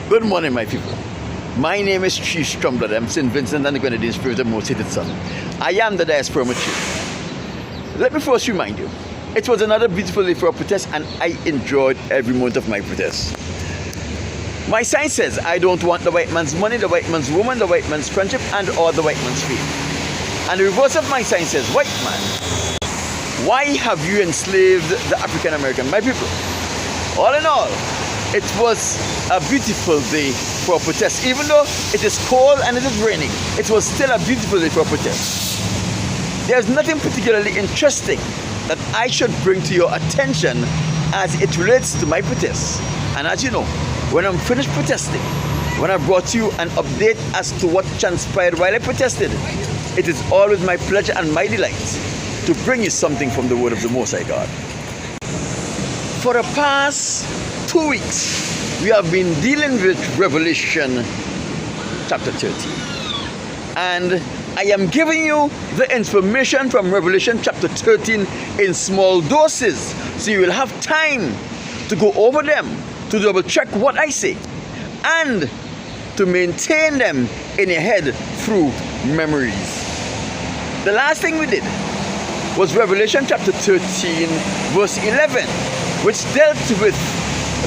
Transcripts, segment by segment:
Good morning, my people. My name is Chief Stromblad. I'm St. Vincent and the Grenadines Spirit of Most Hated Son. I am the Diaspora Chief. Let me first remind you, it was another beautiful day for a protest and I enjoyed every moment of my protest. My sign says, I don't want the white man's money, the white man's woman, the white man's friendship, and or the white man's faith. And the reverse of my sign says, white man, why have you enslaved the African American, my people? All in all, it was a beautiful day for a protest. Even though it is cold and it is raining, it was still a beautiful day for a protest. There's nothing particularly interesting that I should bring to your attention as it relates to my protest. And as you know, when I'm finished protesting, when I brought you an update as to what transpired while I protested, it is always my pleasure and my delight to bring you something from the word of the Most High God. For the past 2 weeks, we have been dealing with Revelation chapter 13. And I am giving you the information from Revelation chapter 13 in small doses, so you will have time to go over them, to double check what I say, and to maintain them in your head through memories. The last thing we did was Revelation chapter 13 verse 11, which dealt with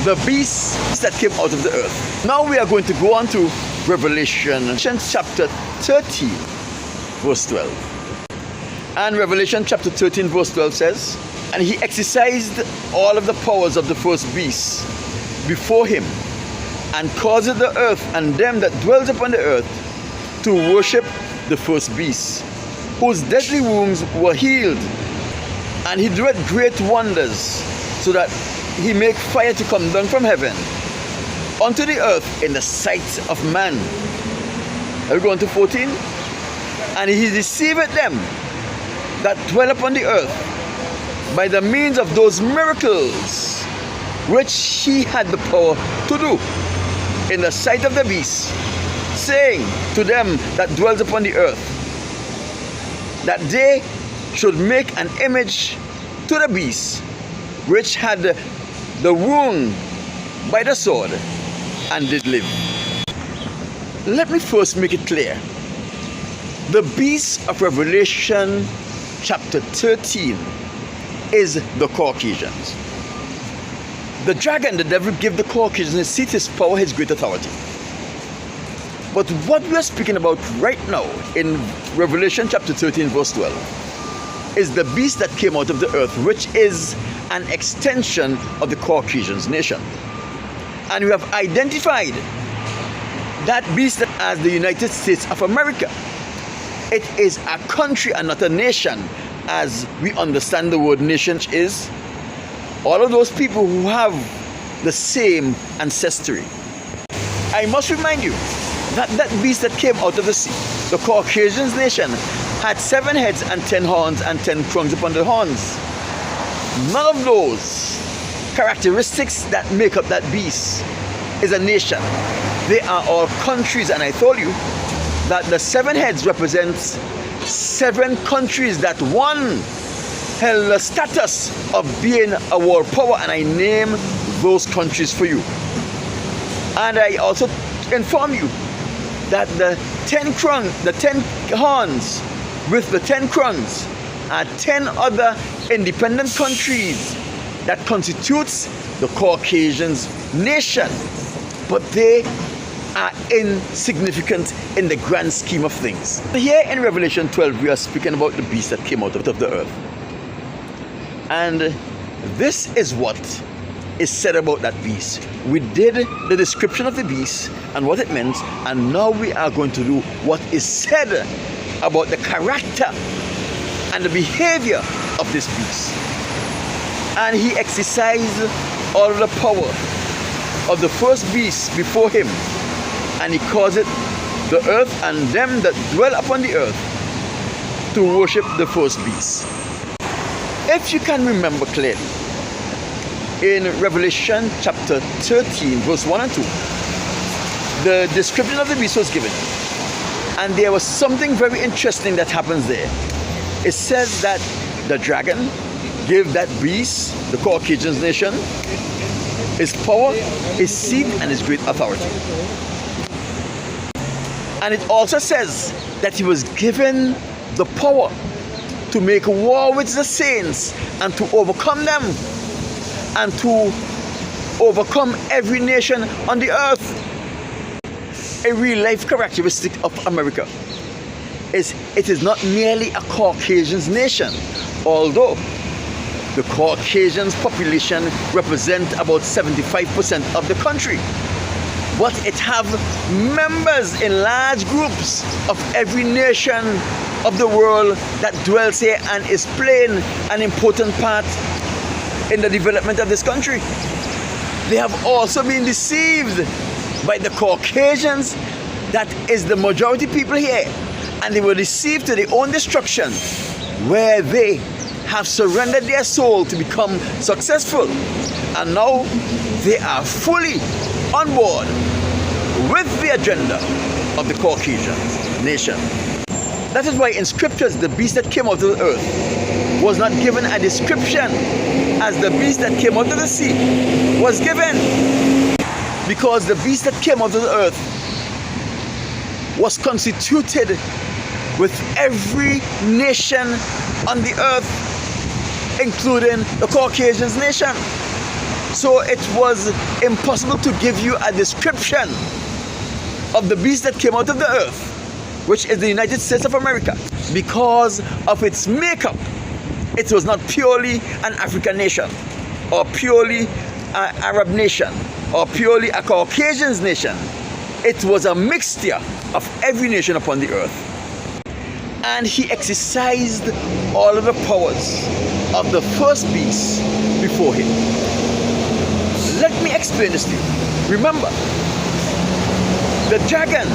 the beasts that came out of the earth. Now we are going to go on to Revelation chapter 13 verse 12. And Revelation chapter 13 verse 12 says, and he exercised all of the powers of the first beast before him, and caused the earth and them that dwells upon the earth to worship the first beast, whose deadly wounds were healed. And he doeth great wonders, so that he make fire to come down from heaven unto the earth in the sight of man. Are we going to 14? And he deceiveth them that dwell upon the earth by the means of those miracles which he had the power to do in the sight of the beast, saying to them that dwells upon the earth, that they should make an image to the beast which had the wound by the sword and did live. Let me first make it clear. The beast of Revelation chapter 13 is the Caucasians. The dragon, the devil, gave the Caucasians his seat, his power, his great authority. But what we are speaking about right now in Revelation chapter 13 verse 12 is the beast that came out of the earth, which is an extension of the Caucasians nation. And we have identified that beast as the United States of America. It is a country and not a nation, as we understand the word nation is. All of those people who have the same ancestry. I must remind you that that beast that came out of the sea, the Caucasians nation, had 7 heads and 10 horns and 10 crowns upon the horns. None of those characteristics that make up that beast is a nation. They are all countries, and I told you that the 7 heads represents 7 countries that one held the status of being a world power, and I name those countries for you. And I also inform you that the 10 horns with the 10 crowns are 10 other independent countries that constitutes the Caucasians nation, but they are insignificant in the grand scheme of things. Here in Revelation 12 we are speaking about the beast that came out of the earth, and this is what is said about that beast. We did the description of the beast and what it meant, and now we are going to do what is said about the character and the behavior of this beast. And he exercised all of the power of the first beast before him, and he caused the earth and them that dwell upon the earth to worship the first beast. If you can remember clearly, in Revelation chapter 13 verse 1 and 2, the description of the beast was given, and there was something very interesting that happens there. It says that the dragon gave that beast, the Caucasians nation, his power, his seat, and his great authority. And it also says that he was given the power to make war with the saints and to overcome them and to overcome every nation on the earth. A real life characteristic of America is it is not merely a Caucasian nation, although the Caucasian population represent about 75% of the country. But it have members in large groups of every nation of the world that dwells here and is playing an important part in the development of this country. They have also been deceived by the Caucasians, that is the majority people here, and they were deceived to their own destruction, where they have surrendered their soul to become successful, and now they are fully on board with the agenda of the Caucasian nation. That is why in scriptures the beast that came out of the earth was not given a description as the beast that came out of the sea was given, because the beast that came out of the earth was constituted with every nation on the earth, including the Caucasian nation. So it was impossible to give you a description of the beast that came out of the earth, which is the United States of America, because of its makeup. It was not purely an African nation, or purely an Arab nation, or purely a Caucasian nation. It was a mixture of every nation upon the earth. And he exercised all of the powers of the first beast before him. Let me explain this to you. Remember, the dragon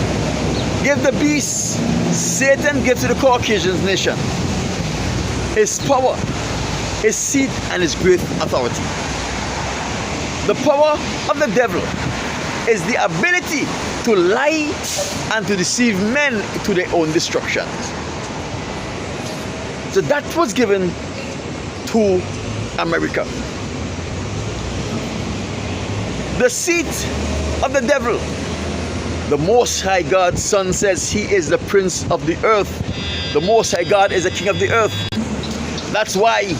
gave the beast, Satan gave to the Caucasian nation his power, his seat, and his great authority. The power of the devil is the ability to lie and to deceive men to their own destruction. So that was given to America. The seat of the devil, the Most High God's Son says he is the prince of the earth. The Most High God is the king of the earth. That's why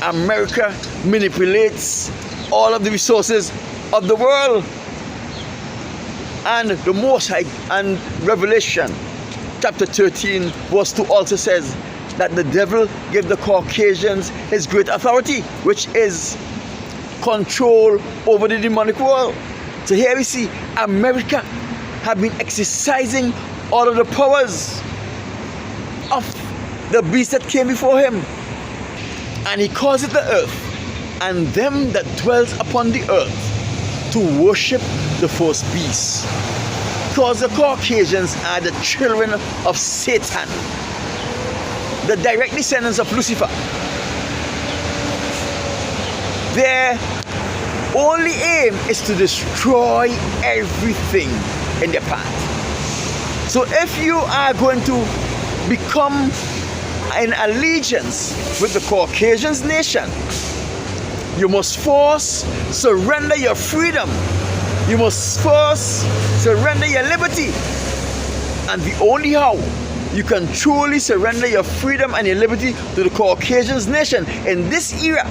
America manipulates all of the resources of the world. And the Most High, and Revelation chapter 13 verse 2 also says that the devil gave the Caucasians his great authority, which is control over the demonic world. So here we see America have been exercising all of the powers of the beast that came before him. And he calls it the earth, and them that dwells upon the earth to worship the first beast. Because the Caucasians are the children of Satan, the direct descendants of Lucifer. Their only aim is to destroy everything in their path. So if you are going to become in allegiance with the Caucasian nation, you must first surrender your freedom. You must first surrender your liberty. And the only how you can truly surrender your freedom and your liberty to the Caucasian nation in this era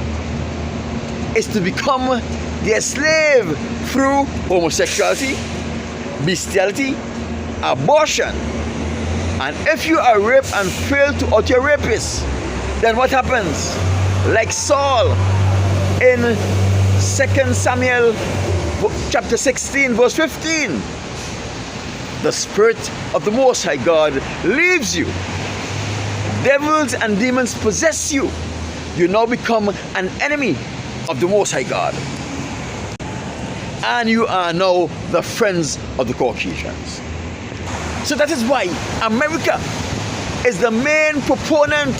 is to become their slave through homosexuality, bestiality, abortion. And if you are raped and fail to out your rapist, then what happens? Like Saul in 2 Samuel chapter 16 verse 15. The Spirit of the Most High God leaves you. Devils and demons possess you. You now become an enemy of the Most High God. And you are now the friends of the Caucasians. So that is why America is the main proponent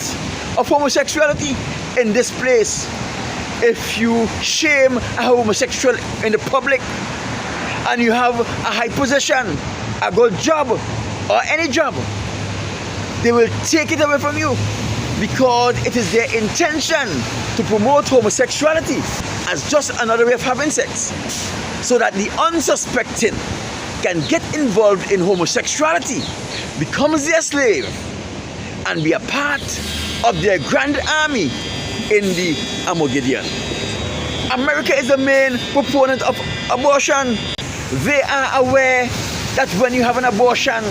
of homosexuality in this place. If you shame a homosexual in the public and you have a high position, a good job, or any job, they will take it away from you because it is their intention to promote homosexuality. as just another way of having sex, so that the unsuspecting can get involved in homosexuality, becomes their slave, and be a part of their grand army in the Armageddon. America is the main proponent of abortion. They are aware that when you have an abortion,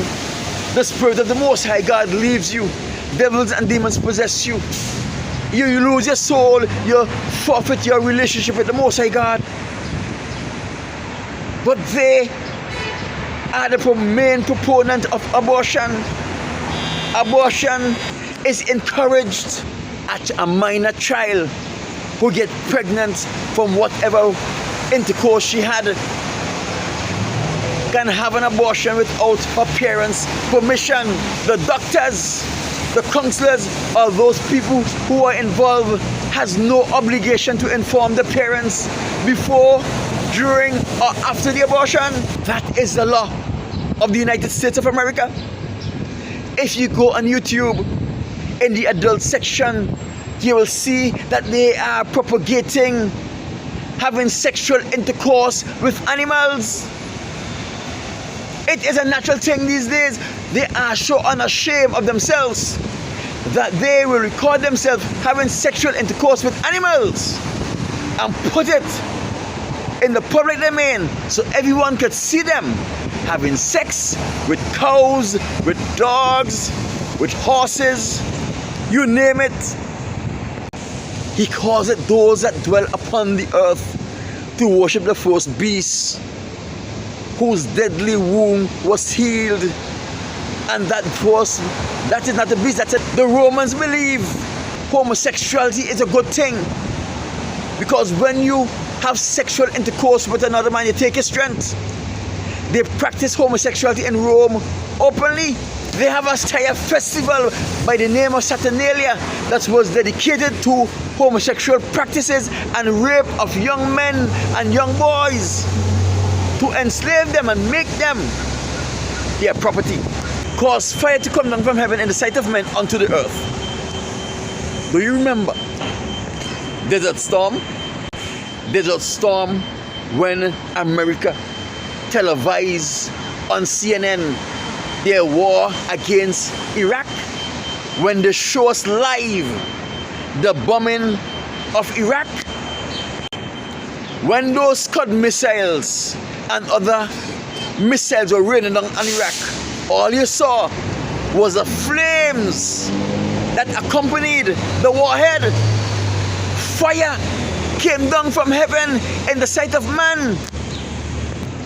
the Spirit of the Most High God leaves you. Devils and demons possess you. You lose your soul. You forfeit your relationship with the Most High God. But they are the main proponent of abortion. Abortion is encouraged at a minor child who gets pregnant from whatever intercourse she had, can have an abortion without her parents' permission. The doctors, the counselors, or those people who are involved has no obligation to inform the parents before, during, or after the abortion. That is the law of the United States of America. If you go on YouTube, in the adult section, you will see that they are propagating having sexual intercourse with animals. It is a natural thing these days. They are so unashamed of themselves that they will record themselves having sexual intercourse with animals and put it in the public domain so everyone could see them having sex with cows, with dogs, with horses, you name it. He calls it those that dwell upon the earth to worship the first beast, whose deadly wound was healed. And that is not the beast, that's it. The Romans believe homosexuality is a good thing, because when you have sexual intercourse with another man, you take his strength. They practice homosexuality in Rome openly. They have a entire festival by the name of Saturnalia that was dedicated to homosexual practices and rape of young men and young boys, to enslave them and make them their property. Cause fire to come down from heaven in the sight of men unto the earth. Do you remember Desert Storm? Desert Storm, when America televised on CNN their war against Iraq, when they show us live the bombing of Iraq, when those Scud missiles and other missiles were raining down on Iraq, all you saw was the flames that accompanied the warhead. Fire came down from heaven in the sight of man.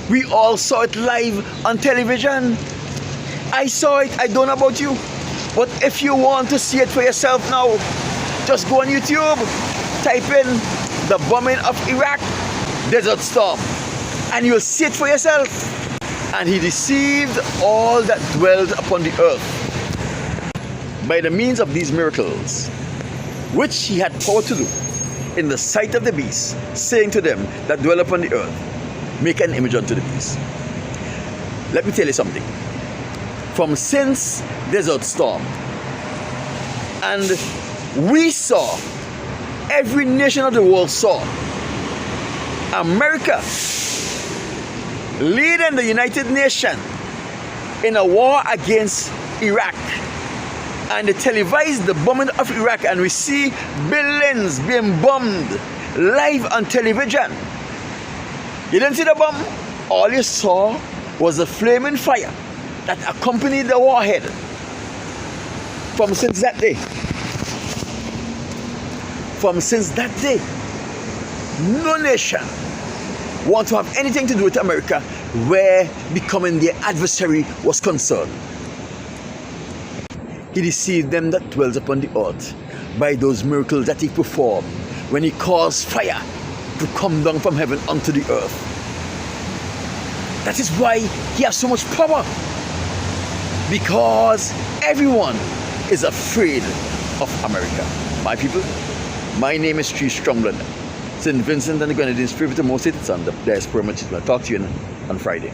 We all saw it live on television. I saw it. I don't know about you, but if you want to see it for yourself now, just go on YouTube, type in the bombing of Iraq, Desert Storm, and you'll see it for yourself. And he deceived all that dwelled upon the earth by the means of these miracles, which he had power to do in the sight of the beast, saying to them that dwell upon the earth, make an image unto the beast. Let me tell you something. From since Desert Storm, and we saw, every nation of the world saw, America leading the United Nations in a war against Iraq, and they televised the bombing of Iraq, and we see buildings being bombed live on television. You didn't see the bomb? All you saw was the flaming fire that accompanied the warhead. From since that day, no nation want to have anything to do with America where becoming their adversary was concerned. He deceived them that dwells upon the earth by those miracles that he performed when he caused fire to come down from heaven unto the earth. That is why he has so much power, because everyone is afraid of America. My people, my name is Tree Stromblad, St. Vincent and the Grenadines, Spirit of the Most Hated Son, the Diaspora Merchant. I'll talk to you on Friday.